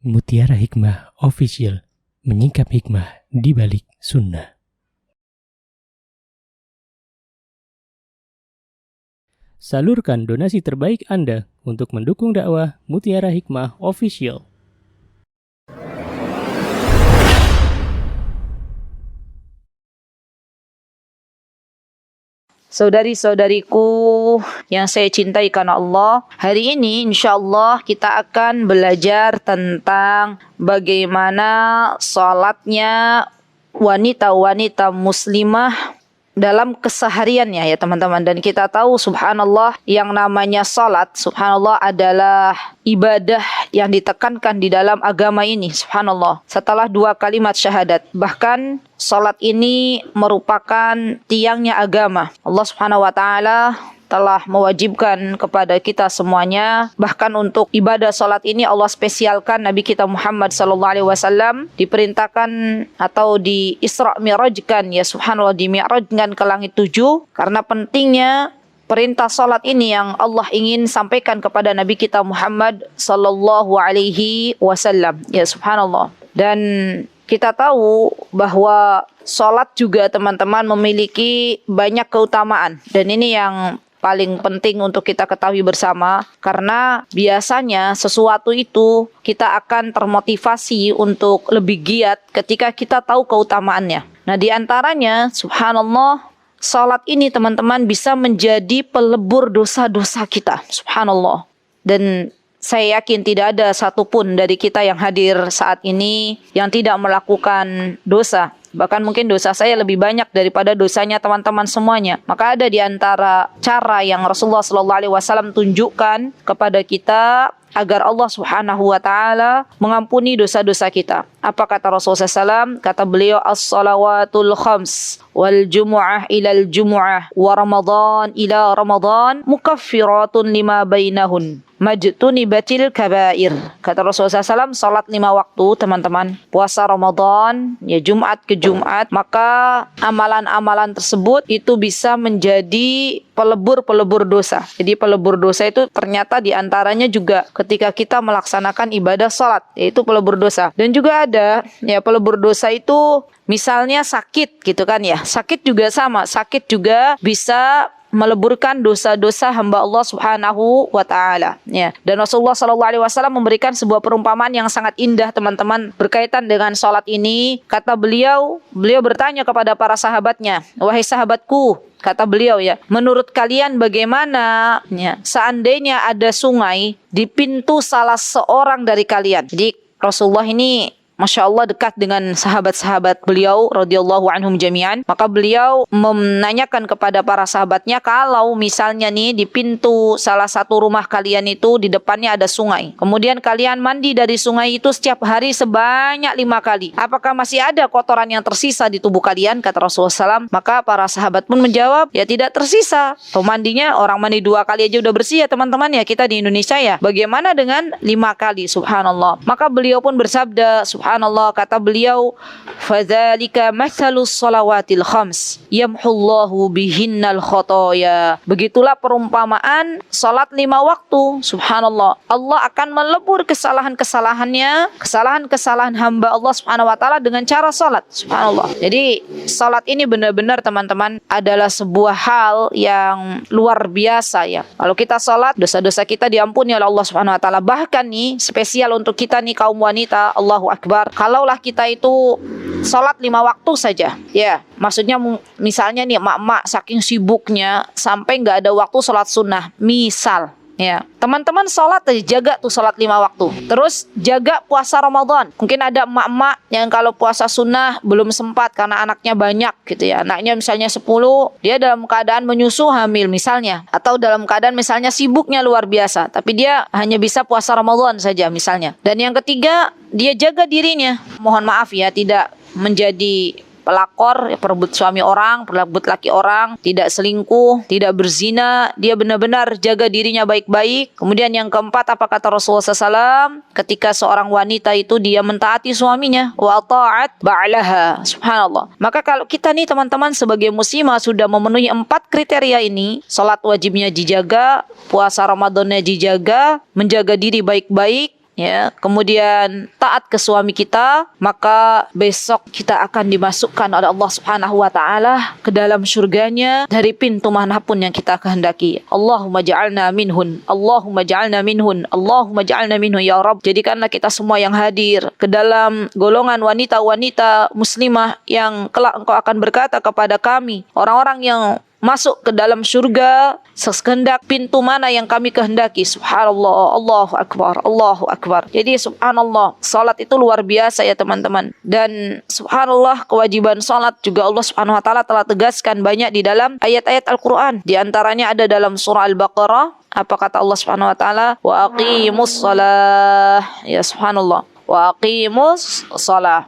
Mutiara Hikmah Official, menyingkap hikmah di balik sunnah. Salurkan donasi terbaik Anda untuk mendukung dakwah Mutiara Hikmah Official. Saudari-saudariku yang saya cintai karena Allah, hari ini insyaAllah kita akan belajar tentang bagaimana salatnya wanita-wanita muslimah dalam kesehariannya ya teman-teman. Dan kita tahu subhanallah yang namanya salat, subhanallah adalah ibadah yang ditekankan di dalam agama ini, subhanallah. Setelah 2 kalimat syahadat, bahkan salat ini merupakan tiangnya agama. Allah subhanahu wa ta'ala telah mewajibkan kepada kita semuanya. Bahkan untuk ibadah salat ini Allah spesialkan Nabi kita Muhammad sallallahu alaihi wasallam diperintahkan atau di Isra Mi'rajkan ya subhanallah, di Mi'rajkan ke langit 7 karena pentingnya perintah salat ini yang Allah ingin sampaikan kepada Nabi kita Muhammad sallallahu alaihi wasallam ya subhanallah. Dan kita tahu bahwa salat juga teman-teman memiliki banyak keutamaan, dan ini yang paling penting untuk kita ketahui bersama, karena biasanya sesuatu itu kita akan termotivasi untuk lebih giat ketika kita tahu keutamaannya. Nah, di antaranya subhanallah, salat ini teman-teman bisa menjadi pelebur dosa-dosa kita, subhanallah. Dan saya yakin tidak ada satupun dari kita yang hadir saat ini yang tidak melakukan dosa. Bahkan mungkin dosa saya lebih banyak daripada dosanya teman-teman semuanya. Maka ada di antara cara yang Rasulullah SAW tunjukkan kepada kita agar Allah Subhanahu wa ta'ala mengampuni dosa-dosa kita. Apa kata Rasulullah SAW? Kata beliau, as-salawatul khams wal jumu'ah ilal jumu'ah wa ramadan ila ramadan mukaffiratun lima bainahun majtunibatil kabair. Kata Rasulullah SAW, salat 5 waktu teman-teman, puasa Ramadan ya Jumat ke Jumat, maka amalan-amalan tersebut itu bisa menjadi pelebur-pelebur dosa. Jadi pelebur dosa itu ternyata diantaranya juga ketika kita melaksanakan ibadah salat, yaitu pelebur dosa. Dan juga ada ya pelebur dosa itu misalnya sakit gitu kan ya. Sakit juga sama, sakit juga bisa meleburkan dosa-dosa hamba Allah Subhanahu wa ta'ala ya. Dan Rasulullah SAW memberikan sebuah perumpamaan yang sangat indah teman-teman berkaitan dengan salat ini. Kata beliau bertanya kepada para sahabatnya, wahai sahabatku, kata beliau ya, menurut kalian bagaimana ya, seandainya ada sungai di pintu salah seorang dari kalian. Jadi Rasulullah ini Masya Allah dekat dengan sahabat-sahabat beliau radhiyallahu anhum jami'an. Maka beliau menanyakan kepada para sahabatnya, kalau misalnya nih di pintu salah satu rumah kalian itu di depannya ada sungai, kemudian kalian mandi dari sungai itu setiap hari sebanyak 5 kali, apakah masih ada kotoran yang tersisa di tubuh kalian? Kata Rasulullah SAW. Maka para sahabat pun menjawab, ya tidak tersisa. Mandinya orang mandi 2 kali aja udah bersih ya teman-teman ya, kita di Indonesia ya, bagaimana dengan 5 kali? Subhanallah. Maka beliau pun bersabda, subhanallah, kata beliau, fadzalika matsalus shalawatil khams yamhullahu bihinnal khotoya. Begitulah perumpamaan salat 5 waktu. Subhanallah, Allah akan melebur kesalahan-kesalahannya, kesalahan-kesalahan hamba Allah Subhanahu wa taala dengan cara salat. Subhanallah. Jadi salat ini benar-benar teman-teman adalah sebuah hal yang luar biasa ya. Kalau kita salat, dosa-dosa kita diampuni oleh Allah Subhanahu wa taala. Bahkan nih spesial untuk kita nih kaum wanita, Allahu Akbar, kalaulah kita itu salat 5 waktu saja ya, maksudnya misalnya nih emak-emak saking sibuknya sampai nggak ada waktu salat sunnah misal ya, teman-teman salat aja, jaga tuh salat 5 waktu. Terus jaga puasa Ramadan. Mungkin ada emak-emak yang kalau puasa sunnah belum sempat karena anaknya banyak gitu ya, anaknya misalnya 10, dia dalam keadaan menyusu hamil misalnya, atau dalam keadaan misalnya sibuknya luar biasa, tapi dia hanya bisa puasa Ramadan saja misalnya. Dan yang ketiga, dia jaga dirinya, mohon maaf ya, tidak menjadi pelakor, perebut suami orang, perebut laki orang, tidak selingkuh, tidak berzina, dia benar-benar jaga dirinya baik-baik. Kemudian yang keempat, apa kata Rasulullah SAW? Ketika seorang wanita itu dia mentaati suaminya, wa ta'at ba'laha. Subhanallah. Maka kalau kita nih teman-teman sebagai muslimah sudah memenuhi 4 kriteria ini, salat wajibnya dijaga, puasa Ramadannya dijaga, menjaga diri baik-baik, ya, kemudian taat ke suami kita, maka besok kita akan dimasukkan oleh Allah Subhanahu wa taala ke dalam surganya dari pintu manapun yang kita kehendaki. Allahumma ja'alna minhun, Allahumma ja'alna minhun, Allahumma ja'alna minhun ya Rabb. Jadikanlah kita semua yang hadir ke dalam golongan wanita-wanita muslimah yang kelak Engkau akan berkata kepada kami, orang-orang yang masuk ke dalam surga sekehendak pintu mana yang kami kehendaki. Subhanallah, Allahu Akbar, Allahu Akbar. Jadi subhanallah, salat itu luar biasa ya teman-teman. Dan subhanallah, kewajiban salat juga Allah Subhanahu wa taala telah tegaskan banyak di dalam ayat-ayat Al-Qur'an. Di antaranya ada dalam surah Al-Baqarah. Apa kata Allah Subhanahu wa taala? Wa aqimus shalah. Ya subhanallah. Wa aqimus shalah.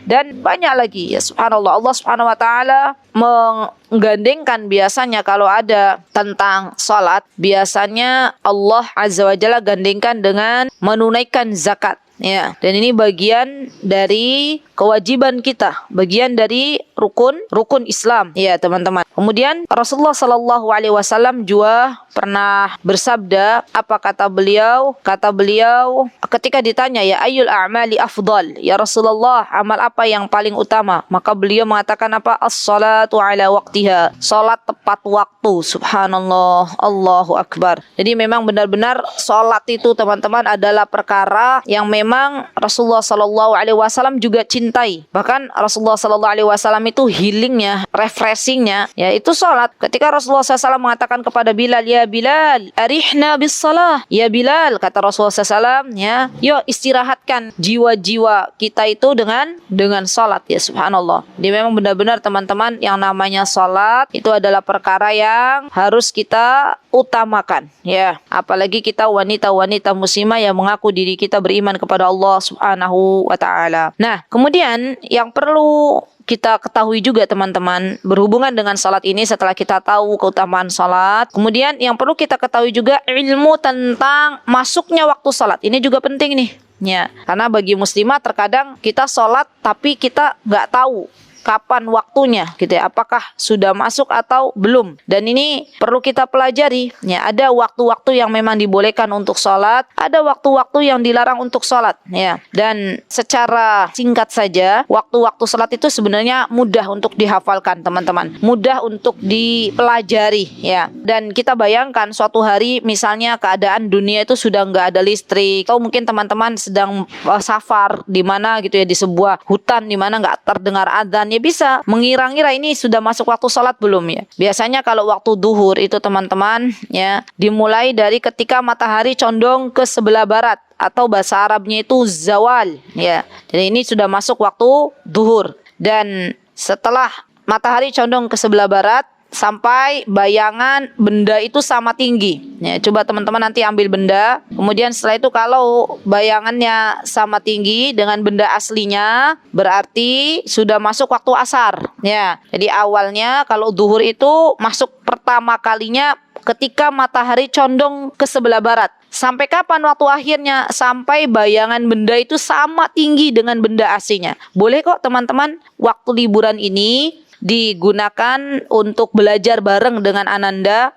Dan banyak lagi ya subhanallah, Allah Subhanahu wa taala menggandengkan biasanya kalau ada tentang salat, biasanya Allah Azza wa Jalla gandengkan dengan menunaikan zakat. Ya, dan ini bagian dari kewajiban kita, bagian dari rukun Islam. Ya, teman-teman. Kemudian Rasulullah sallallahu alaihi wasallam juga pernah bersabda, apa kata beliau? Kata beliau ketika ditanya, ya ayyul a'mali afdal? Ya Rasulullah, amal apa yang paling utama? Maka beliau mengatakan apa? As-salatu ala waqtiha. Salat tepat waktu. Subhanallah, Allahu Akbar. Jadi memang benar-benar salat itu teman-teman adalah perkara yang memang Rasulullah sallallahu alaihi wasallam juga cintai. Bahkan Rasulullah sallallahu alaihi wasallam itu healingnya, refreshingnya, yaitu salat. Ketika Rasulullah SAW mengatakan kepada Bilal, ya Bilal, arihna bis salah. Ya Bilal, kata Rasulullah SAW, ya, yuk istirahatkan jiwa-jiwa kita itu dengan salat. Ya subhanallah. Jadi memang benar-benar teman-teman, yang namanya salat itu adalah perkara yang harus kita utamakan. Ya, apalagi kita wanita-wanita muslimah yang mengaku diri kita beriman kepada Allah Subhanahu wa taala. Nah, kemudian yang perlu kita ketahui juga teman-teman, berhubungan dengan salat ini, setelah kita tahu keutamaan salat, kemudian yang perlu kita ketahui juga ilmu tentang masuknya waktu salat. Ini juga penting nih. Ya, karena bagi muslimah terkadang kita salat tapi kita nggak tahu kapan waktunya gitu ya, apakah sudah masuk atau belum. Dan ini perlu kita pelajari ya, ada waktu-waktu yang memang dibolehkan untuk sholat, ada waktu-waktu yang dilarang untuk sholat ya. Dan secara singkat saja, waktu-waktu sholat itu sebenarnya mudah untuk dihafalkan teman-teman, mudah untuk dipelajari ya. Dan kita bayangkan suatu hari misalnya keadaan dunia itu sudah nggak ada listrik, atau mungkin teman-teman sedang safar di mana gitu ya, di sebuah hutan di mana nggak terdengar adzan, ya bisa mengira-ngira ini sudah masuk waktu sholat belum ya. Biasanya kalau waktu duhur itu teman-teman ya, dimulai dari ketika matahari condong ke sebelah barat, atau bahasa Arabnya itu zawal ya. Jadi ini sudah masuk waktu duhur. Dan setelah matahari condong ke sebelah barat sampai bayangan benda itu sama tinggi ya, coba teman-teman nanti ambil benda, kemudian setelah itu kalau bayangannya sama tinggi dengan benda aslinya, berarti sudah masuk waktu asar ya. Jadi awalnya kalau duhur itu masuk pertama kalinya ketika matahari condong ke sebelah barat. Sampai kapan waktu akhirnya? Sampai bayangan benda itu sama tinggi dengan benda aslinya. Boleh kok teman-teman, waktu liburan ini digunakan untuk belajar bareng dengan ananda,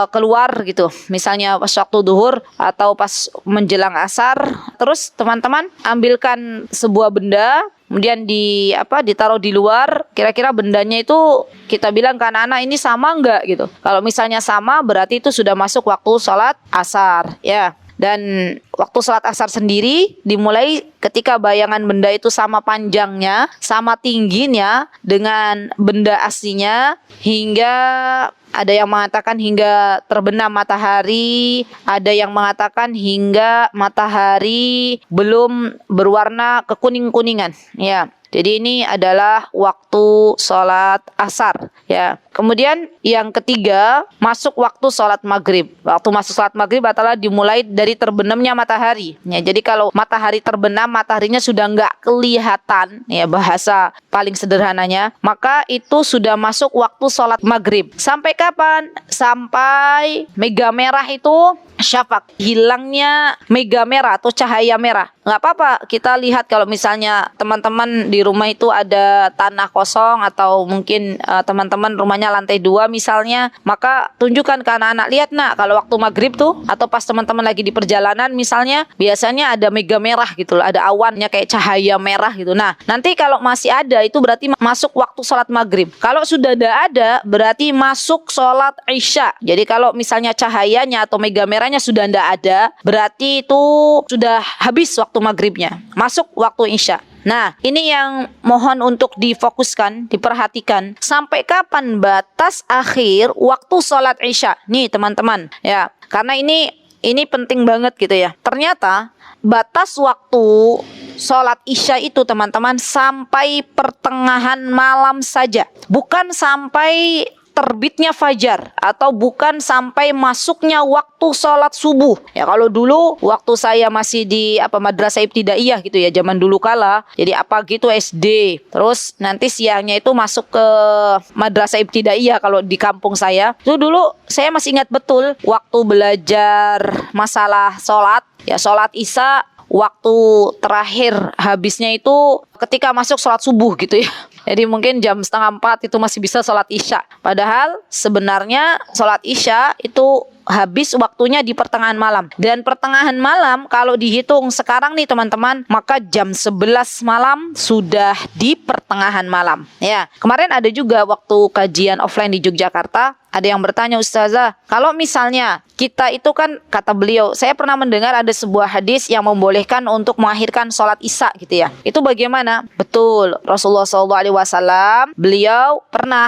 keluar gitu, misalnya pas waktu duhur atau pas menjelang asar. Terus teman-teman ambilkan sebuah benda, kemudian ditaruh di luar. Kira-kira bendanya itu kita bilang ke anak-anak, ini sama enggak gitu. Kalau misalnya sama, berarti itu sudah masuk waktu sholat asar ya. Dan waktu sholat asar sendiri dimulai ketika bayangan benda itu sama panjangnya, sama tingginya dengan benda aslinya, hingga ada yang mengatakan hingga terbenam matahari, ada yang mengatakan hingga matahari belum berwarna kekuning-kuningan ya. Jadi ini adalah waktu sholat asar ya. Kemudian yang ketiga, masuk waktu sholat maghrib. Waktu masuk sholat maghrib adalah dimulai dari terbenamnya matahari ya. Jadi kalau matahari terbenam, mataharinya sudah nggak kelihatan ya, bahasa paling sederhananya, maka itu sudah masuk waktu sholat maghrib. Sampai kapan? Sampai mega merah itu syafaq, hilangnya mega merah atau cahaya merah. Nggak apa-apa kita lihat, kalau misalnya teman-teman di di rumah itu ada tanah kosong atau mungkin teman-teman rumahnya lantai 2 misalnya, maka tunjukkan ke anak-anak, lihat nak, kalau waktu maghrib tuh atau pas teman-teman lagi di perjalanan misalnya, biasanya ada mega merah gitu loh, ada awannya kayak cahaya merah gitu. Nah, nanti kalau masih ada itu berarti masuk waktu sholat maghrib. Kalau sudah tidak ada berarti masuk sholat isya. Jadi kalau misalnya cahayanya atau mega merahnya sudah tidak ada, berarti itu sudah habis waktu maghribnya, masuk waktu isya. Nah, ini yang mohon untuk difokuskan, diperhatikan. Sampai kapan batas akhir waktu sholat isya? Nih teman-teman, ya, karena ini penting banget gitu ya. Ternyata batas waktu sholat isya itu teman-teman sampai pertengahan malam saja, bukan sampai terbitnya fajar atau bukan sampai masuknya waktu sholat subuh. Ya kalau dulu waktu saya masih di madrasah ibtidaiyah gitu ya, zaman dulu kala, jadi pagi itu SD, terus nanti siangnya itu masuk ke madrasah ibtidaiyah kalau di kampung saya. Itu dulu saya masih ingat betul waktu belajar masalah sholat, ya sholat isya waktu terakhir habisnya itu ketika masuk sholat subuh gitu ya. Jadi mungkin jam 3:30 itu masih bisa sholat isya. Padahal sebenarnya sholat isya itu habis waktunya di pertengahan malam. Dan pertengahan malam kalau dihitung sekarang nih teman-teman, maka jam 11 malam sudah di pertengahan malam. Ya, kemarin ada juga waktu kajian offline di Yogyakarta, ada yang bertanya, Ustazah, kalau misalnya kita itu kan, kata beliau, saya pernah mendengar ada sebuah hadis yang membolehkan untuk mengakhirkan sholat isya gitu ya. Itu bagaimana? Betul, Rasulullah SAW, beliau pernah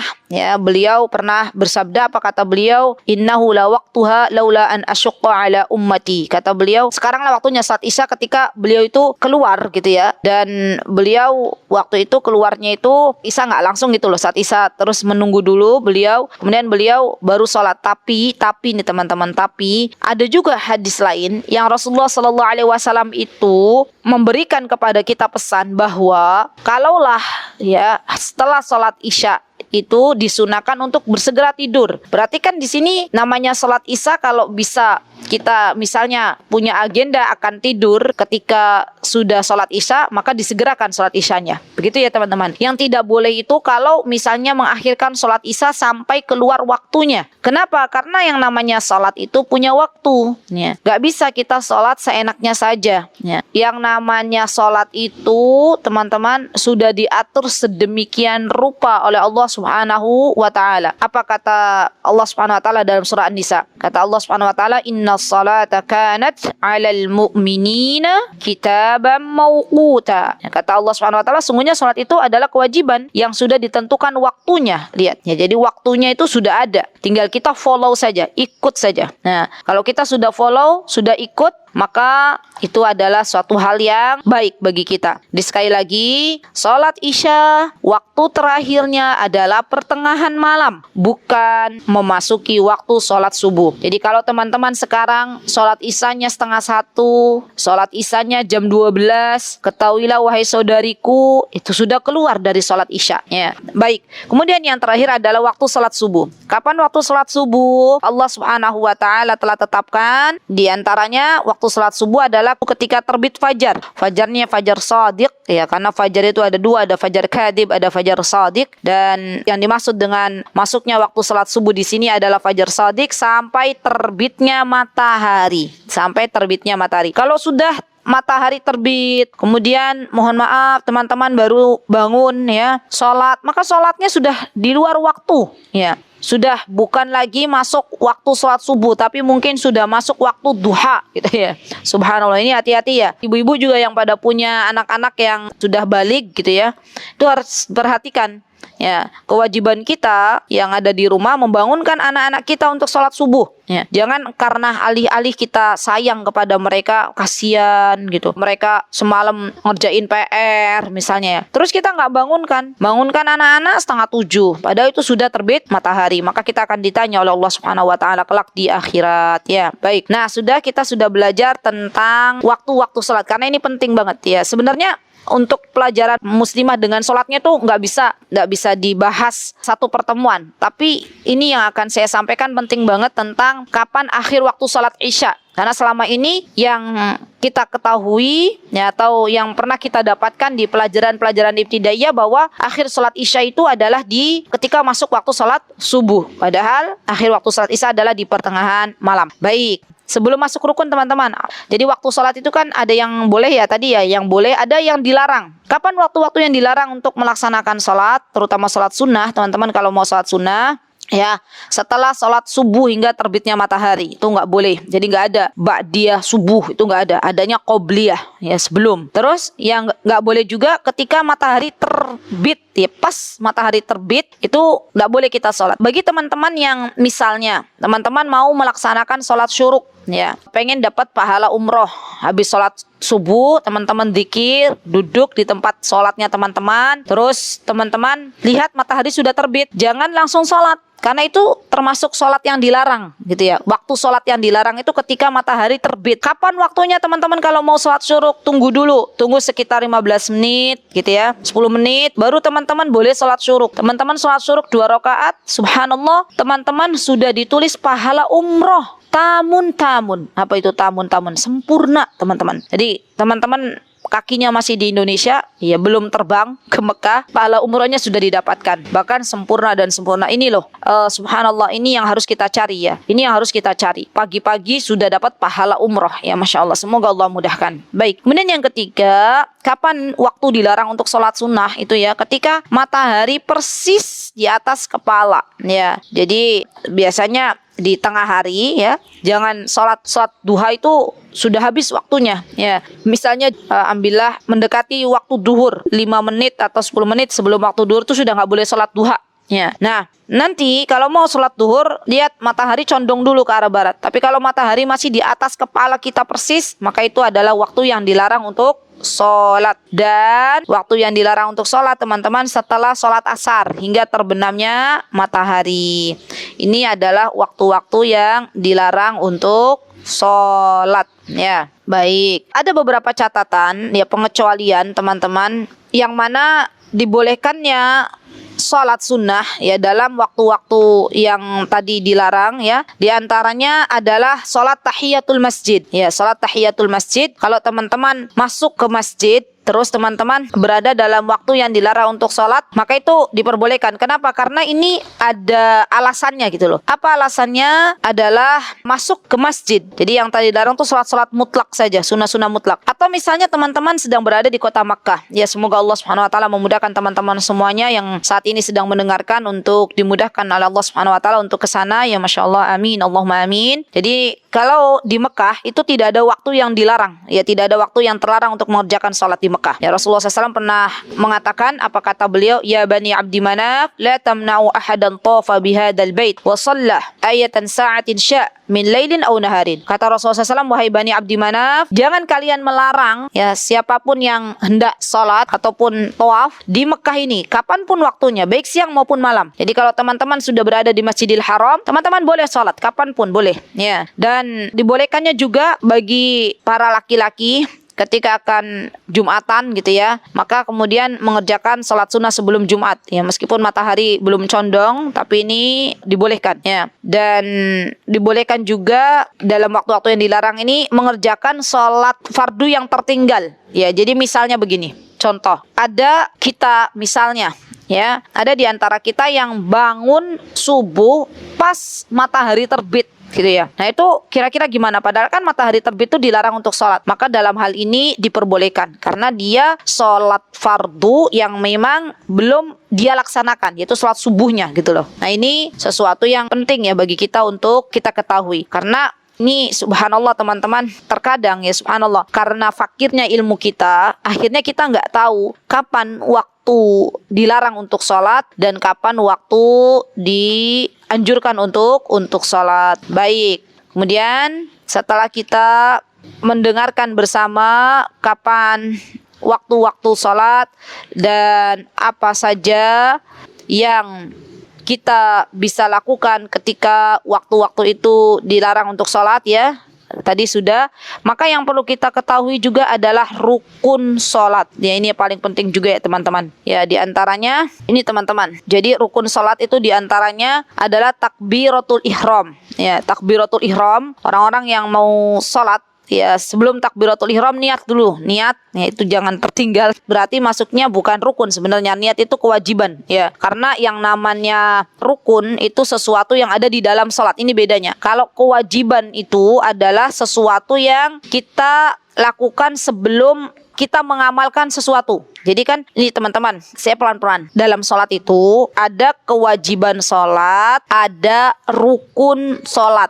bersabda, apa kata beliau? Innahu la waqtuha laula an asyqa ala ummati. Kata beliau, sekaranglah waktunya sholat isya ketika beliau itu keluar gitu ya. Dan beliau waktu itu keluarnya itu isya nggak langsung gitu loh, saat isya terus menunggu dulu beliau, kemudian beliau baru sholat. Tapi nih teman-teman, tapi ada juga hadis lain yang Rasulullah SAW itu memberikan kepada kita pesan bahwa kalaulah ya setelah sholat isya itu disunahkan untuk bersegera tidur. Berarti kan di sini namanya sholat isya, kalau bisa kita misalnya punya agenda akan tidur ketika sudah sholat isya, maka disegerakan sholat isyanya. Begitu ya teman-teman. Yang tidak boleh itu kalau misalnya mengakhirkan sholat isya sampai keluar waktunya. Kenapa? Karena yang namanya sholat itu punya waktu. Ya. Gak bisa kita sholat seenaknya saja. Ya. Yang namanya sholat itu teman-teman sudah diatur sedemikian rupa oleh Allah Subhanahu wa ta'ala. Apa kata Allah Subhanahu wa ta'ala dalam surah An-Nisa? Kata Allah Subhanahu wa ta'ala, inna salata kanat 'alal mu'minina kitaban mawquta. Kata Allah Subhanahu wa ta'ala, sungguhnya salat itu adalah kewajiban yang sudah ditentukan waktunya. Lihat ya, jadi waktunya itu sudah ada. Tinggal kita follow saja, ikut saja. Nah, kalau kita sudah follow, sudah ikut, maka itu adalah suatu hal yang baik bagi kita. Sekali lagi, sholat isya waktu terakhirnya adalah pertengahan malam, bukan memasuki waktu sholat subuh. Jadi kalau teman-teman sekarang sholat isyanya 12:30, sholat isyanya jam 12, ketahuilah wahai saudariku, itu sudah keluar dari sholat isya. Ya, baik. Kemudian yang terakhir adalah waktu sholat subuh. Kapan waktu sholat subuh? Allah Subhanahu wa ta'ala telah tetapkan di antaranya waktu sholat subuh adalah ketika terbit fajar. Fajarnya fajar shadiq ya, karena fajar itu ada dua, ada fajar kadhib, ada fajar shadiq. Dan yang dimaksud dengan masuknya waktu sholat subuh di sini adalah fajar shadiq sampai terbitnya matahari. Sampai terbitnya matahari. Kalau sudah matahari terbit, kemudian mohon maaf teman-teman baru bangun ya, sholat, maka sholatnya sudah di luar waktu ya. Sudah bukan lagi masuk waktu sholat subuh, tapi mungkin sudah masuk waktu duha gitu ya. Subhanallah, ini hati-hati ya. Ibu-ibu juga yang pada punya anak-anak yang sudah balik gitu ya, itu harus perhatikan ya, kewajiban kita yang ada di rumah membangunkan anak-anak kita untuk sholat subuh ya. Jangan karena alih-alih kita sayang kepada mereka, kasihan gitu, mereka semalam ngerjain PR misalnya ya, terus kita nggak bangunkan anak-anak 6:30, padahal itu sudah terbit matahari, maka kita akan ditanya oleh Allah Subhanahu wa ta'ala kelak di akhirat ya. Baik, nah kita sudah belajar tentang waktu-waktu sholat, karena ini penting banget ya. Sebenarnya untuk pelajaran muslimah dengan sholatnya tuh nggak bisa dibahas satu pertemuan. Tapi ini yang akan saya sampaikan penting banget tentang kapan akhir waktu sholat isya. Karena selama ini yang kita ketahui ya, atau yang pernah kita dapatkan di pelajaran-pelajaran ibtidaiyah, bahwa akhir sholat isya itu adalah di ketika masuk waktu sholat subuh. Padahal akhir waktu sholat isya adalah di pertengahan malam. Baik. Sebelum masuk rukun teman-teman. Jadi waktu sholat itu kan ada yang boleh ya tadi ya, yang boleh, ada yang dilarang. Kapan waktu-waktu yang dilarang untuk melaksanakan sholat, terutama sholat sunnah, teman-teman kalau mau sholat sunnah, ya, setelah sholat subuh hingga terbitnya matahari, itu nggak boleh. Jadi nggak ada ba'diyah subuh, itu nggak ada. Adanya qobliyah, ya, sebelum. Terus yang nggak boleh juga ketika matahari terbit, ya, pas matahari terbit itu nggak boleh kita sholat. Bagi teman-teman yang misalnya teman-teman mau melaksanakan sholat syuruk, ya, pengen dapat pahala umroh, habis sholat subuh teman-teman zikir, duduk di tempat sholatnya teman-teman, terus teman-teman lihat matahari sudah terbit, jangan langsung sholat, karena itu termasuk sholat yang dilarang, gitu ya. Waktu sholat yang dilarang itu ketika matahari terbit. Kapan waktunya teman-teman kalau mau sholat syuruk? Tunggu dulu, tunggu sekitar 15 menit, gitu ya, 10 menit, baru teman-teman boleh sholat syuruk. Teman-teman sholat syuruk 2 rakaat, subhanallah, teman-teman sudah ditulis pahala umroh. Tamun. Apa itu tamun? Sempurna, teman-teman. Jadi teman-teman kakinya masih di Indonesia, ya, belum terbang ke Mekah, pahala umrohnya sudah didapatkan. Bahkan sempurna dan sempurna. Ini loh, subhanallah, ini yang harus kita cari ya. Ini yang harus kita cari. Pagi-pagi sudah dapat pahala umroh, ya, Masya Allah. Semoga Allah mudahkan. Baik. Kemudian yang ketiga, kapan waktu dilarang untuk sholat sunnah itu ya, ketika matahari persis di atas kepala, ya. Jadi biasanya di tengah hari, ya, jangan sholat duha itu sudah habis waktunya, ya. Misalnya ambillah mendekati waktu duhur 5 menit atau 10 menit sebelum waktu duhur itu sudah nggak boleh sholat duha, ya. Nah, nanti kalau mau sholat duhur, lihat matahari condong dulu ke arah barat. Tapi kalau matahari masih di atas kepala kita persis, maka itu adalah waktu yang dilarang untuk sholat. Dan waktu yang dilarang untuk sholat, teman-teman, setelah sholat asar hingga terbenamnya matahari. Ini adalah waktu-waktu yang dilarang untuk sholat, ya. Baik, ada beberapa catatan, ya, pengecualian teman-teman, yang mana dibolehkannya sholat sunnah, ya, dalam waktu-waktu yang tadi dilarang, ya. Di antaranya adalah sholat tahiyatul masjid, ya, sholat tahiyatul masjid. Kalau teman-teman masuk ke masjid, terus teman-teman berada dalam waktu yang dilarang untuk sholat, maka itu diperbolehkan. Kenapa? Karena ini ada alasannya, gitu loh. Apa alasannya? Adalah masuk ke masjid. Jadi yang tadi dilarang tuh sholat-sholat mutlak saja, sunnah-sunnah mutlak. Atau misalnya teman-teman sedang berada di kota Makkah, ya, semoga Allah Subhanahu Wa Taala memudahkan teman-teman semuanya yang saat ini sedang mendengarkan untuk dimudahkan oleh Allah Subhanahu Wa Taala untuk ke sana, ya, Masya Allah, amin, Allahumma amin. Jadi kalau di Mekah itu tidak ada waktu yang dilarang, ya, tidak ada waktu yang terlarang untuk mengerjakan sholat di Mekah. Ya, Rasulullah SAW pernah mengatakan, apa kata beliau? Ya Bani Abdi Manaf, la tamna'u ahadan tafa bihadal bait wa sallah ayatan sa'atin sya' min lailin aw naharin. Kata Rasulullah SAW, wahai Bani Abdi Manaf, jangan kalian melarang, ya, siapapun yang hendak sholat ataupun tawaf di Mekah ini, kapanpun waktunya, baik siang maupun malam. Jadi kalau teman-teman sudah berada di Masjidil Haram, teman-teman boleh sholat kapanpun, boleh, ya. Dan dibolehkannya juga bagi para laki-laki ketika akan Jumatan, gitu ya, maka kemudian mengerjakan sholat sunnah sebelum Jumat, ya, meskipun matahari belum condong, tapi ini dibolehkan, ya. Dan dibolehkan juga dalam waktu-waktu yang dilarang ini mengerjakan sholat fardu yang tertinggal, ya. Jadi misalnya begini, contoh, ada kita misalnya, ya, ada di antara kita yang bangun subuh pas matahari terbit, gitu ya. Nah, itu kira-kira gimana? Padahal kan matahari terbit itu dilarang untuk sholat. Maka dalam hal ini diperbolehkan, karena dia sholat fardu yang memang belum dia laksanakan, yaitu sholat subuhnya, gitu loh. Nah, ini sesuatu yang penting, ya, bagi kita untuk kita ketahui. Karena ini subhanallah teman-teman, terkadang, ya, subhanallah, karena fakirnya ilmu kita, akhirnya kita nggak tahu kapan waktu dilarang untuk sholat dan kapan waktu dianjurkan untuk sholat. Baik, kemudian setelah kita mendengarkan bersama kapan waktu-waktu sholat dan apa saja yang kita bisa lakukan ketika waktu-waktu itu dilarang untuk sholat, ya, tadi sudah. Maka yang perlu kita ketahui juga adalah rukun sholat. Ya, ini paling penting juga ya teman-teman. Ya, diantaranya ini teman-teman. Jadi rukun sholat itu diantaranya adalah takbiratul ihram. Ya, takbiratul ihram. Orang-orang yang mau sholat, ya sebelum takbiratul ihram niat dulu. Niat, ya itu jangan tertinggal. Berarti masuknya bukan rukun sebenarnya. Niat itu kewajiban, ya. Karena yang namanya rukun itu sesuatu yang ada di dalam sholat. Ini bedanya. Kalau kewajiban itu adalah sesuatu yang kita lakukan sebelum kita mengamalkan sesuatu. Jadi kan ini teman-teman, saya pelan-pelan. Dalam sholat itu ada kewajiban sholat, ada rukun sholat.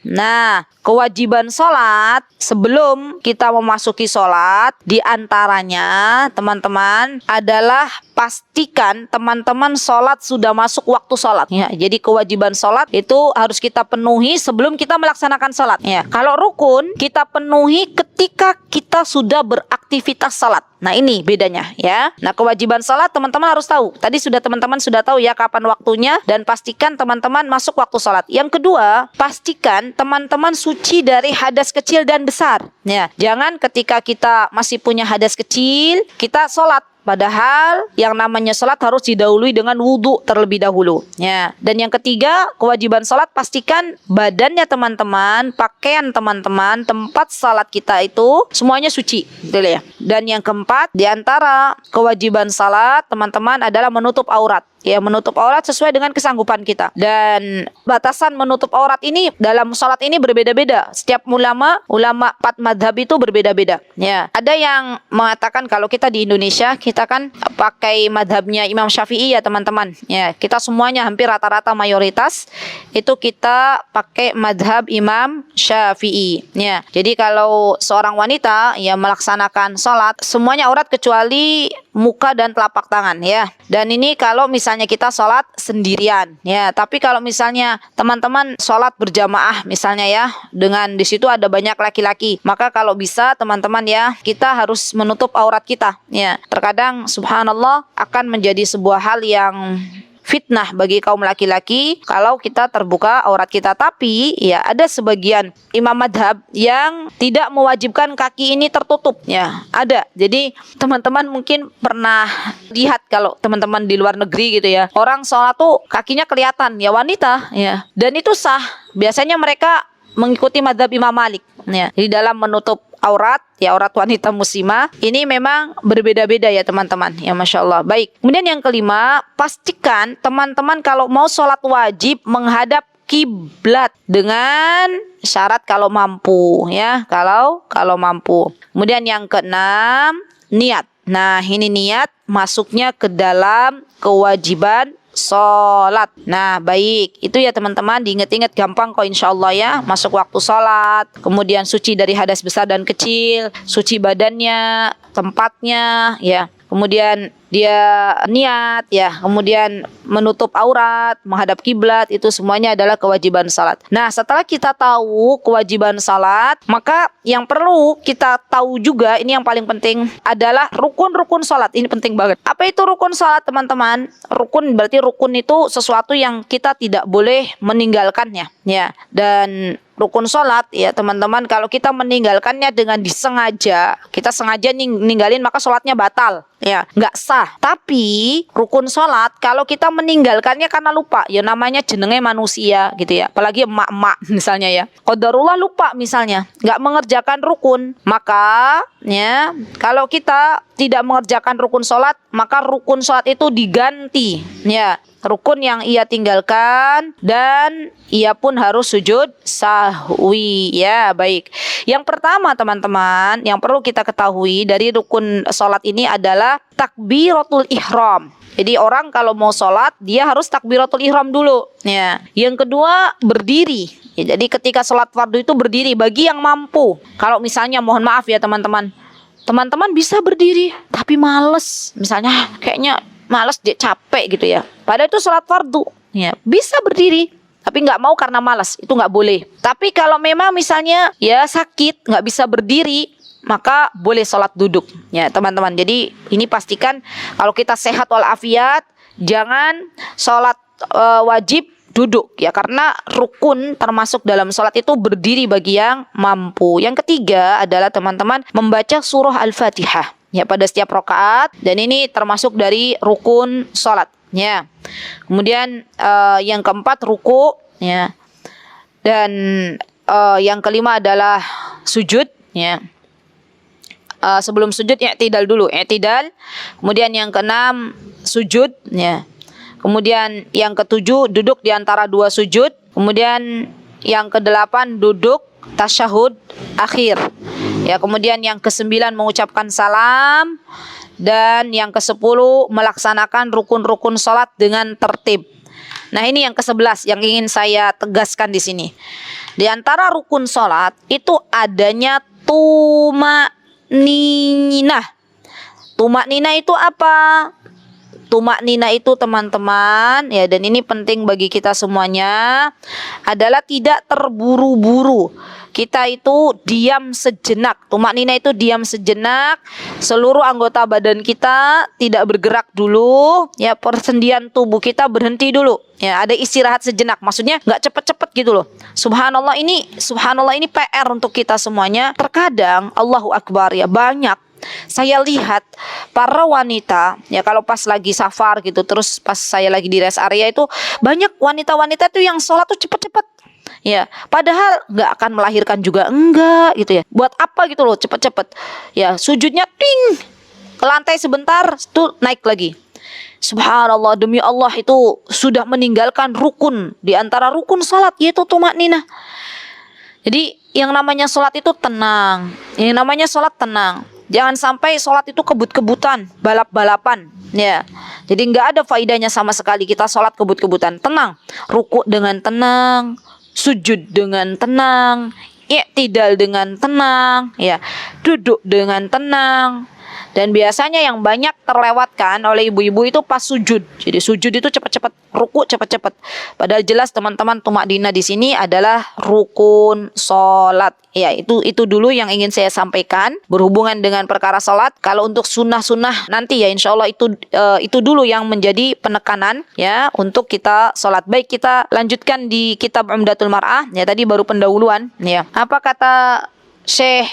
Nah, kewajiban sholat sebelum kita memasuki sholat diantaranya teman-teman adalah pastikan teman-teman sholat sudah masuk waktu sholat. Ya, jadi kewajiban sholat itu harus kita penuhi sebelum kita melaksanakan sholat. Ya, kalau rukun kita penuhi ketika kita sudah beraktivitas sholat. Nah, ini bedanya ya. Nah, kewajiban sholat teman-teman harus tahu. Tadi sudah teman-teman sudah tahu ya kapan waktunya, dan pastikan teman-teman masuk waktu sholat. Yang kedua, pastikan teman-teman suci dari hadas kecil dan besar. Ya, jangan ketika kita masih punya hadas kecil kita sholat. Padahal yang namanya sholat harus didahului dengan wudhu terlebih dahulu. Ya. Dan yang ketiga, kewajiban sholat pastikan badannya teman-teman, pakaian teman-teman, tempat sholat kita itu semuanya suci. Betul ya? Dan yang keempat, diantara kewajiban sholat teman-teman adalah menutup aurat. Ya, menutup aurat sesuai dengan kesanggupan kita. Dan batasan menutup aurat ini dalam sholat ini berbeda-beda. Setiap ulama 4 madhab itu berbeda-beda. Ya, ada yang mengatakan kalau kita di Indonesia kita kan pakai madhabnya Imam Syafi'i ya teman-teman. Ya, kita semuanya hampir rata-rata mayoritas itu kita pakai madhab Imam Syafi'i. Ya, jadi kalau seorang wanita ya melaksanakan sholat semuanya aurat kecuali muka dan telapak tangan ya. Dan ini kalau misalnya kita sholat sendirian ya. Tapi kalau misalnya teman-teman sholat berjamaah misalnya ya, dengan di situ ada banyak laki-laki, maka kalau bisa teman-teman ya kita harus menutup aurat kita ya. Terkadang subhanallah akan menjadi sebuah hal yang fitnah bagi kaum laki-laki kalau kita terbuka aurat kita. Tapi ya ada sebagian imam madhab yang tidak mewajibkan kaki ini tertutup ya, ada. Jadi teman-teman mungkin pernah lihat kalau teman-teman di luar negeri gitu ya, orang sholat tuh kakinya kelihatan ya, wanita ya, dan itu sah. Biasanya mereka mengikuti madhab Imam Malik ya. Di dalam menutup aurat ya, aurat wanita muslimah ini memang berbeda-beda ya teman-teman ya, Masya Allah. Baik, kemudian yang kelima, pastikan teman-teman kalau mau sholat wajib menghadap kiblat dengan syarat kalau mampu ya, kalau mampu. Kemudian yang keenam, niat. Nah, ini niat masuknya ke dalam kewajiban sholat. Nah, baik, itu ya teman-teman, diingat-ingat gampang kok insya Allah ya. Masuk waktu sholat, kemudian suci dari hadas besar dan kecil, suci badannya, tempatnya ya, kemudian dia niat ya, kemudian menutup aurat, menghadap kiblat, itu semuanya adalah kewajiban salat. Nah, setelah kita tahu kewajiban salat, maka yang perlu kita tahu juga, ini yang paling penting adalah rukun-rukun salat. Ini penting banget. Apa itu rukun salat, teman-teman? Rukun berarti rukun itu sesuatu yang kita tidak boleh meninggalkannya ya. Dan rukun sholat ya teman-teman, kalau kita meninggalkannya dengan disengaja, kita sengaja ninggalin, maka sholatnya batal ya, nggak sah. Tapi rukun sholat kalau kita meninggalkannya karena lupa, ya namanya jenenge manusia gitu ya, apalagi emak-emak misalnya ya, qadarullah lupa misalnya nggak mengerjakan rukun, maka ya kalau kita tidak mengerjakan rukun sholat, maka rukun sholat itu diganti ya, rukun yang ia tinggalkan, dan ia pun harus sujud sahwi ya. Baik, yang pertama teman-teman yang perlu kita ketahui dari rukun sholat ini adalah takbiratul ihram. Jadi orang kalau mau sholat dia harus takbiratul ihram dulu ya. Yang kedua, berdiri ya, jadi ketika sholat fardu itu berdiri bagi yang mampu. Kalau misalnya mohon maaf ya teman-teman bisa berdiri tapi males, misalnya kayaknya males, dia capek gitu ya, padahal itu sholat fardu ya, bisa berdiri tapi nggak mau karena malas, itu nggak boleh. Tapi kalau memang misalnya ya sakit nggak bisa berdiri, maka boleh sholat duduk ya teman-teman. Jadi ini pastikan kalau kita sehat walafiat, jangan sholat wajib duduk ya, karena rukun termasuk dalam sholat itu berdiri bagi yang mampu. Yang ketiga adalah teman-teman membaca surah Al-Fatihah ya pada setiap rakaat, dan ini termasuk dari rukun sholat ya. Kemudian yang keempat ruku ya, dan yang kelima adalah sujud ya. Sebelum sujud i'tidal dulu, i'tidal. Kemudian yang keenam sujud ya. Kemudian yang ketujuh duduk di antara dua sujud. Kemudian yang kedelapan duduk tasyahud akhir. Ya, kemudian yang kesembilan mengucapkan salam, dan yang kesepuluh melaksanakan rukun-rukun salat dengan tertib. Nah, ini yang ke-11 yang ingin saya tegaskan di sini. Di antara rukun salat itu adanya tumakninah. Tumakninah itu apa? Tumakninah itu teman-teman ya, dan ini penting bagi kita semuanya, adalah tidak terburu-buru. Kita itu diam sejenak. Tumakninah itu diam sejenak. Seluruh anggota badan kita tidak bergerak dulu. Ya, persendian tubuh kita berhenti dulu. Ya, ada istirahat sejenak. Maksudnya nggak cepet-cepet gitu loh. Subhanallah ini PR untuk kita semuanya. Terkadang Allahu Akbar ya, banyak saya lihat para wanita ya, kalau pas lagi safar gitu, terus pas saya lagi di rest area itu banyak wanita-wanita tuh yang sholat tuh cepet-cepet ya, padahal nggak akan melahirkan juga enggak gitu ya. Buat apa gitu loh cepet-cepet ya, sujudnya ting ke lantai sebentar tuh naik lagi. Subhanallah, demi Allah itu sudah meninggalkan rukun di antara rukun sholat, yaitu tumakninah. Jadi yang namanya sholat itu tenang, yang namanya sholat tenang. Jangan sampai sholat itu kebut-kebutan, balap-balapan ya. Jadi nggak ada faedahnya sama sekali kita sholat kebut-kebutan. Tenang, ruku dengan tenang, sujud dengan tenang, i'tidal dengan tenang ya, duduk dengan tenang. Dan biasanya yang banyak terlewatkan oleh ibu-ibu itu pas sujud. Jadi sujud itu cepat-cepat, ruku cepat-cepat. Padahal jelas teman-teman, tumakninah di sini adalah rukun sholat. Ya, itu dulu yang ingin saya sampaikan berhubungan dengan perkara sholat. Kalau untuk sunnah-sunnah nanti ya, insya Allah itu dulu yang menjadi penekanan ya untuk kita sholat. Baik, kita lanjutkan di kitab Umdatul Mar'ah ya, tadi baru pendahuluan ya. Apa kata Syekh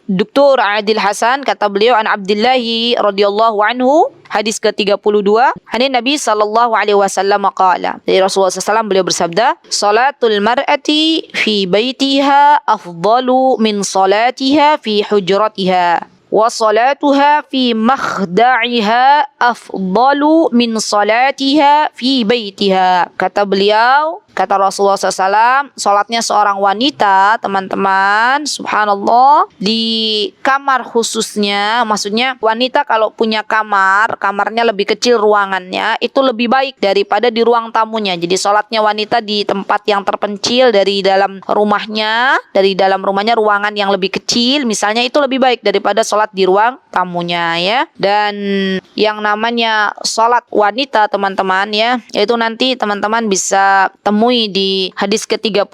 Dr. Adil Hasan? Kata beliau, an Abdillahi radhiyallahu anhu, hadis ke-32, hadis Nabi sallallahu alaihi wasallam qala. Dari Rasulullah SAW beliau bersabda, salatul mar'ati fi baitiha afdalu min salatiha fi hujratiha, wa salatuha fi makhda'iha afdalu min salatiha fi baitiha. Kata beliau, kata Rasulullah SAW, sholatnya seorang wanita, teman-teman, subhanallah, di kamar khususnya, maksudnya wanita kalau punya kamar, kamarnya lebih kecil ruangannya, itu lebih baik daripada di ruang tamunya. Jadi sholatnya wanita di tempat yang terpencil dari dalam rumahnya, ruangan yang lebih kecil, misalnya, itu lebih baik daripada sholat di ruang tamunya ya. Dan yang namanya sholat wanita, teman-teman ya, yaitu nanti teman-teman bisa temui di hadis ke-35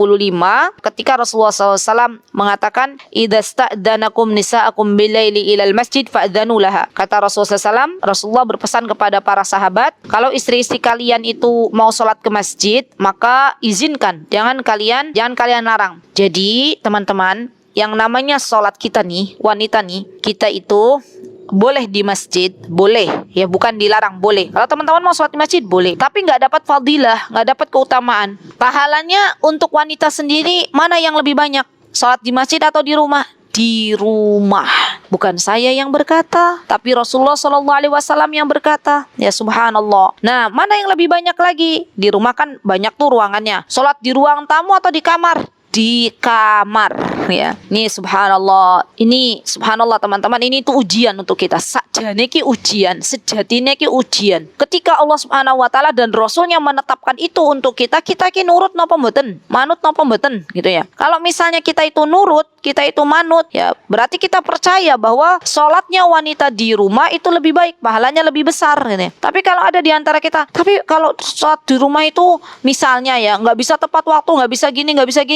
ketika Rasulullah SAW mengatakan, idza sta'danakum nisa'akum bilaili ilal masjid fa'dzanu laha. Kata Rasulullah SAW, Rasulullah berpesan kepada para sahabat, kalau istri-istri kalian itu mau sholat ke masjid, maka izinkan, jangan kalian larang. Jadi teman-teman, yang namanya sholat kita nih, wanita nih, kita itu boleh di masjid, boleh ya, bukan dilarang, boleh. Kalau teman-teman mau sholat di masjid, boleh, tapi nggak dapat fadilah, nggak dapat keutamaan. Pahalanya untuk wanita sendiri mana yang lebih banyak, sholat di masjid atau di rumah? Di rumah. Bukan saya yang berkata, tapi Rasulullah SAW yang berkata ya, subhanallah. Nah, mana yang lebih banyak lagi? Di rumah kan banyak tuh ruangannya. Sholat di ruang tamu atau di kamar? Di kamar ya. Ini subhanallah, teman-teman, ini tuh ujian untuk kita. Sakjane ki ujian, sejatine ki ujian. Ketika Allah Subhanahu wa taala dan Rasulnya menetapkan itu untuk kita ki nurut napa mboten? Manut napa mboten gitu ya. Kalau misalnya kita itu nurut, kita itu manut ya, berarti kita percaya bahwa sholatnya wanita di rumah itu lebih baik, pahalanya lebih besar gitu ya. Tapi kalau ada di antara kita, tapi kalau sholat di rumah itu misalnya ya nggak bisa tepat waktu, nggak bisa gini,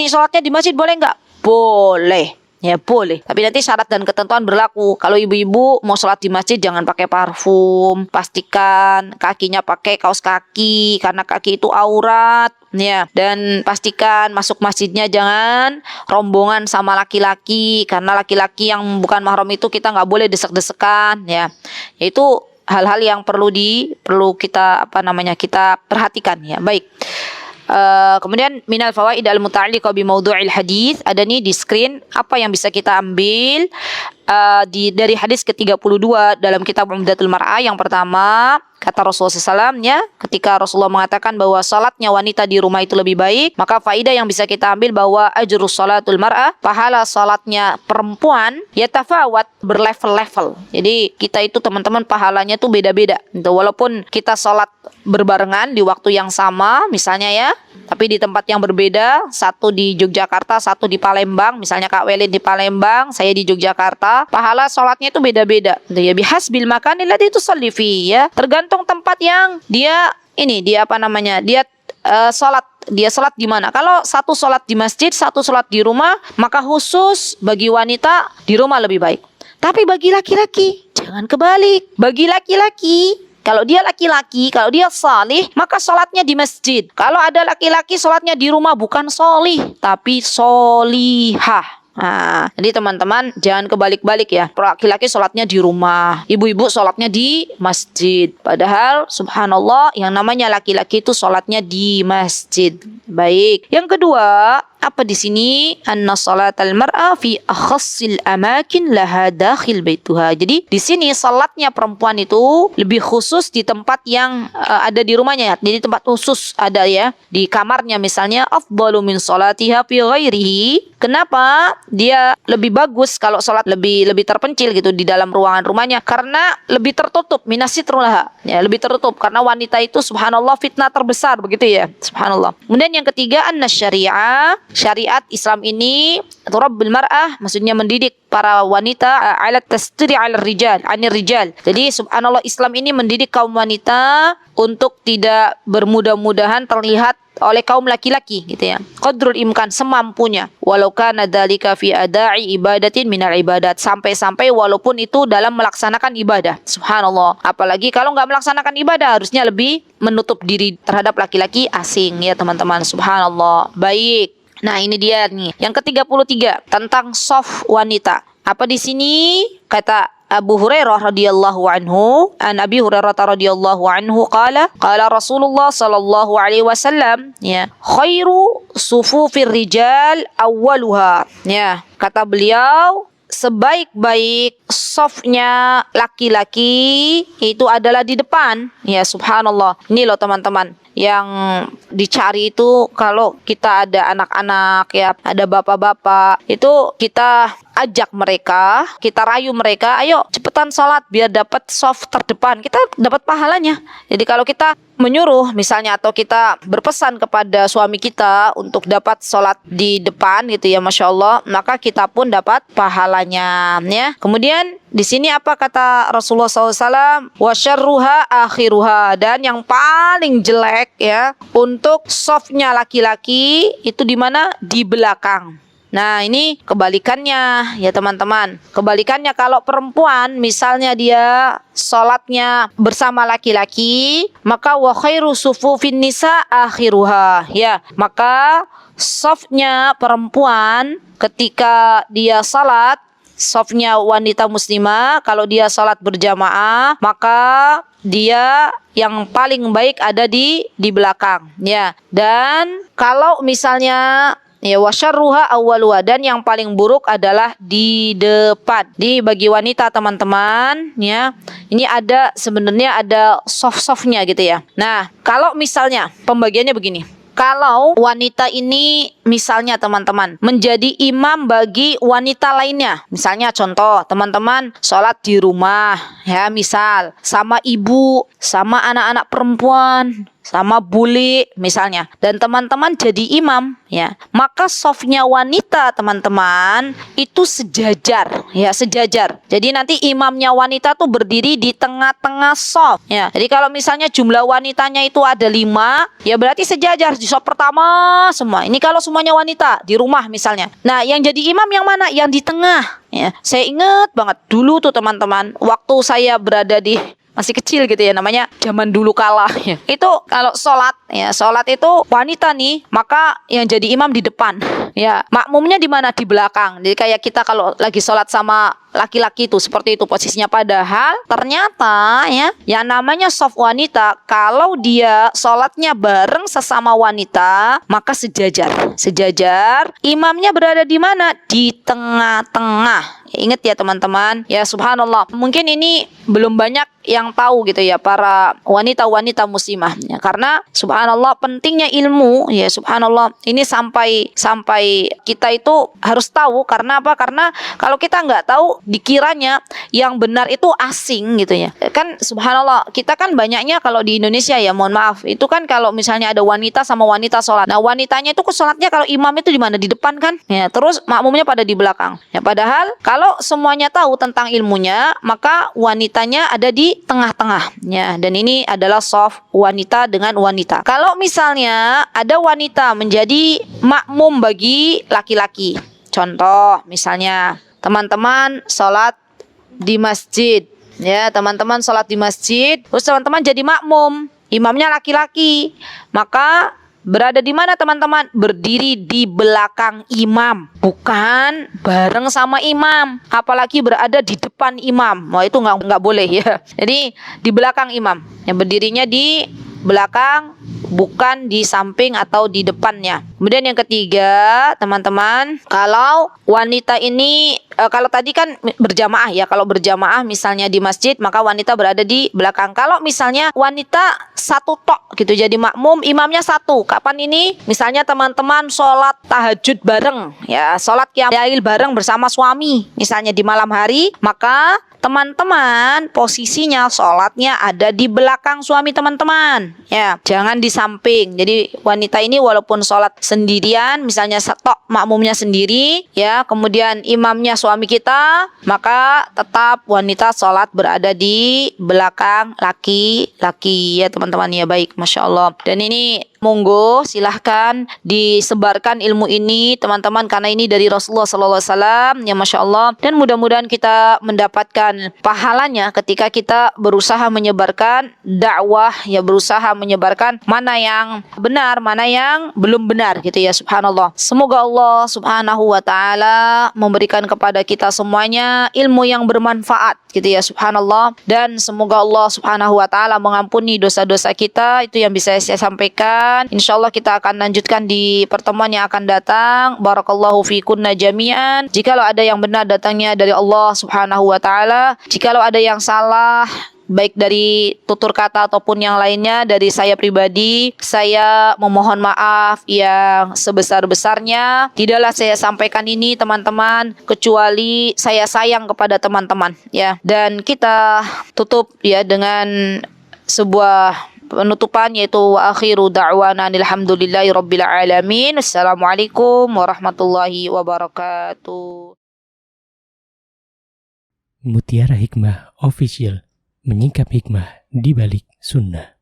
sholatnya di masjid boleh nggak? Boleh. Ya boleh, tapi nanti syarat dan ketentuan berlaku. Kalau ibu-ibu mau sholat di masjid jangan pakai parfum, pastikan kakinya pakai kaos kaki karena kaki itu aurat. Ya, dan pastikan masuk masjidnya jangan rombongan sama laki-laki karena laki-laki yang bukan mahram itu kita nggak boleh desek-desekan ya. Itu hal-hal yang perlu kita kita perhatikan ya. Baik. Kemudian minal fawaid al muta'alliqah bi mawdu'il hadis, ada nih di screen apa yang bisa kita ambil dari hadis ke-32 dalam kitab Umdatul Mar'ah. Yang pertama, kata Rasulullah SAW ya, ketika Rasulullah mengatakan bahwa salatnya wanita di rumah itu lebih baik, maka faidah yang bisa kita ambil bahwa ajrus salatul mar'ah, pahala salatnya perempuan yatafawat, berlevel-level. Jadi kita itu teman-teman pahalanya tuh beda-beda. Walaupun kita salat berbarengan di waktu yang sama misalnya ya, tapi di tempat yang berbeda, satu di Yogyakarta, satu di Palembang, misalnya Kak Welin di Palembang, saya di Yogyakarta, pahala sholatnya itu beda-beda. Ya bihasbil makanil ladzi tusalli fi ya. Tergantung tempat yang dia sholat di mana. Kalau satu sholat di masjid, satu sholat di rumah, maka khusus bagi wanita di rumah lebih baik. Tapi bagi laki-laki jangan kebalik. Bagi laki-laki, kalau dia laki-laki, kalau dia salih, maka sholatnya di masjid. Kalau ada laki-laki sholatnya di rumah, bukan solih, tapi solihah. Nah, jadi teman-teman jangan kebalik-balik ya. Laki-laki sholatnya di rumah, ibu-ibu sholatnya di masjid. Padahal subhanallah yang namanya laki-laki itu sholatnya di masjid. Baik. Yang kedua, apa di sini? Anna salatal mar'a fi akhassil amakin laha dakhil baituha. Jadi di sini salatnya perempuan itu lebih khusus di tempat yang ada di rumahnya. Jadi tempat khusus ada ya, di kamarnya misalnya, afdalu min salatiha fi ghairihi. Kenapa dia lebih bagus kalau salat lebih terpencil gitu di dalam ruangan rumahnya? Karena lebih tertutup, minasitrulaha. Ya, lebih tertutup karena wanita itu subhanallah fitnah terbesar begitu ya. Subhanallah. Kemudian yang ketiga, anna syariat Islam ini turabbul mar'ah, maksudnya mendidik para wanita ala tastiri ala rijal, anir rijal. Jadi subhanallah Islam ini mendidik kaum wanita untuk tidak bermudah-mudahan terlihat oleh kaum laki-laki gitu ya. Qadrul imkan, semampunya. Walau kana dzalika fi ada'i ibadatin minal ibadat, sampai-sampai walaupun itu dalam melaksanakan ibadah. Subhanallah. Apalagi kalau nggak melaksanakan ibadah harusnya lebih menutup diri terhadap laki-laki asing ya teman-teman. Subhanallah. Baik. Nah, ini dia nih. Yang ke-33 tentang shaf wanita. Apa di sini? Kata Abu Hurairah radhiyallahu anhu, an Abi Hurairah radhiyallahu anhu qala Rasulullah sallallahu alaihi wasallam ya, khairu sufufir rijal awwaluha. Ya, kata beliau, sebaik-baik safnya laki-laki itu adalah di depan. Ya subhanallah. Ini loh teman-teman, yang dicari itu kalau kita ada anak-anak ya, ada bapak-bapak, itu kita ajak mereka, kita rayu mereka, ayo cepetan sholat biar dapat shaf terdepan, kita dapat pahalanya. Jadi kalau kita menyuruh misalnya atau kita berpesan kepada suami kita untuk dapat sholat di depan gitu ya, Masya Allah, maka kita pun dapat pahalanya ya. Kemudian di sini apa kata Rasulullah SAW? Wa syarruha akhiruha, dan yang paling jelek ya untuk shafnya laki-laki itu di mana? Di belakang. Nah, ini kebalikannya ya teman-teman. Kebalikannya kalau perempuan misalnya dia sholatnya bersama laki-laki, maka wa khairu sufufin nisa akhiruha. Ya, maka shafnya perempuan ketika dia salat, shafnya wanita muslimah kalau dia salat berjamaah, maka dia yang paling baik ada di belakang ya. Dan kalau misalnya ya wasyarruha awwaluha, dan yang paling buruk adalah di depan. Di bagi wanita teman-teman ya, ini ada sebenarnya ada soft-softnya gitu ya. Nah, kalau misalnya pembagiannya begini. Kalau wanita ini misalnya teman-teman menjadi imam bagi wanita lainnya, misalnya contoh teman-teman sholat di rumah ya, misal sama ibu, sama anak-anak perempuan, sama bule misalnya, dan teman-teman jadi imam ya, maka safnya wanita teman-teman itu sejajar ya, sejajar. Jadi nanti imamnya wanita tuh berdiri di tengah-tengah saf ya. Jadi kalau misalnya jumlah wanitanya itu ada 5 ya, berarti sejajar di saf pertama semua. Ini kalau semuanya wanita di rumah misalnya. Nah, yang jadi imam yang mana? Yang di tengah ya. Saya ingat banget dulu tuh teman-teman, waktu saya berada di masih kecil gitu ya, namanya zaman dulu kala ya. Itu kalau sholat ya, sholat itu wanita nih, maka yang jadi imam di depan ya, makmumnya di mana? Di belakang. Jadi kayak kita kalau lagi sholat sama laki-laki itu seperti itu posisinya. Padahal ternyata ya, yang namanya shaf wanita, kalau dia sholatnya bareng sesama wanita, maka sejajar. Sejajar. Imamnya berada di mana? Di tengah-tengah. Ingat ya teman-teman, ya subhanallah, mungkin ini belum banyak yang tahu gitu ya para wanita-wanita muslimah ya, karena subhanallah pentingnya ilmu ya, subhanallah ini sampai kita itu harus tahu. Karena apa? Karena kalau kita nggak tahu, dikiranya yang benar itu asing gitu ya. Kan subhanallah, kita kan banyaknya kalau di Indonesia ya, mohon maaf, itu kan kalau misalnya ada wanita sama wanita sholat, nah wanitanya itu sholatnya kalau imam itu di mana? Di depan kan ya, terus makmumnya pada di belakang ya. Padahal kalau semuanya tahu tentang ilmunya, maka wanitanya ada di tengah-tengah ya. Dan ini adalah shaf wanita dengan wanita. Kalau misalnya ada wanita menjadi makmum bagi laki-laki, contoh misalnya teman-teman sholat di masjid ya, teman-teman sholat di masjid, terus teman-teman jadi makmum, imamnya laki-laki, maka berada di mana teman-teman? Berdiri di belakang imam, bukan bareng sama imam, apalagi berada di depan imam. Wah, itu nggak boleh ya. Jadi di belakang imam, yang berdirinya di belakang, bukan di samping atau di depannya. Kemudian yang ketiga teman-teman, kalau wanita ini kalau tadi kan berjamaah ya, kalau berjamaah misalnya di masjid, maka wanita berada di belakang. Kalau misalnya wanita satu tok gitu jadi makmum, imamnya satu. Kapan ini? Misalnya teman-teman sholat tahajud bareng ya, sholat qiyamul bareng bersama suami misalnya di malam hari, maka teman-teman posisinya sholatnya ada di belakang suami teman-teman ya, jangan di samping. Jadi wanita ini walaupun sholat sendirian, misalnya tok makmumnya sendiri ya, kemudian imamnya suami kita, maka tetap wanita sholat berada di belakang laki-laki ya teman-teman ya. Baik, Masya Allah. Dan ini monggo silahkan disebarkan ilmu ini teman-teman, karena ini dari Rasulullah SAW ya, Masya Allah. Dan mudah-mudahan kita mendapatkan pahalanya ketika kita berusaha menyebarkan dakwah ya, berusaha menyebarkan mana yang benar, mana yang belum benar gitu ya, subhanallah. Semoga Allah subhanahu wa ta'ala memberikan kepada kita semuanya ilmu yang bermanfaat gitu ya, subhanallah. Dan semoga Allah subhanahu wa ta'ala mengampuni dosa-dosa kita. Itu yang bisa saya sampaikan. InsyaAllah kita akan lanjutkan di pertemuan yang akan datang. Barakallahu fikunna jami'an. Jikalau ada yang benar datangnya dari Allah subhanahu wa ta'ala, jikalau ada yang salah baik dari tutur kata ataupun yang lainnya dari saya pribadi, saya memohon maaf yang sebesar-besarnya. Tidaklah saya sampaikan ini teman-teman kecuali saya sayang kepada teman-teman ya. Dan kita tutup ya dengan sebuah penutupan, yaitu wa akhiru da'wana alhamdulillahi rabbil alamin. Assalamualaikum warahmatullahi wabarakatuh. Mutiara Hikmah Official, menyingkap hikmah di balik sunnah.